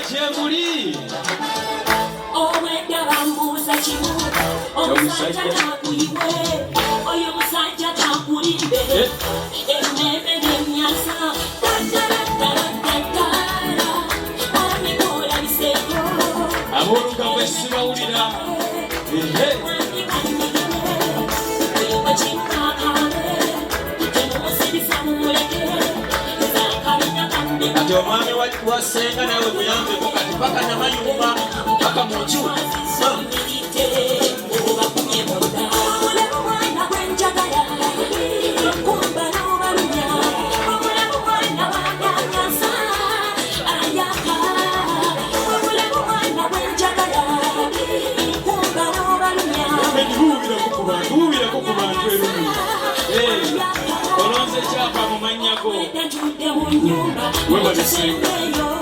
Chemuli. Owenda bambuza kimu. Omusajja takuyiwe. Oyo musajja takulimbe. Emmeme n'emyasa. Amikola biseko. Aboluka bwe sibawulira. Ati omwami wasenga nawe muyambeko kati paka namayumba paka munju. Bubira ku bantu erumi. Olonze kyapa mu mannyako. Wewe balisenga.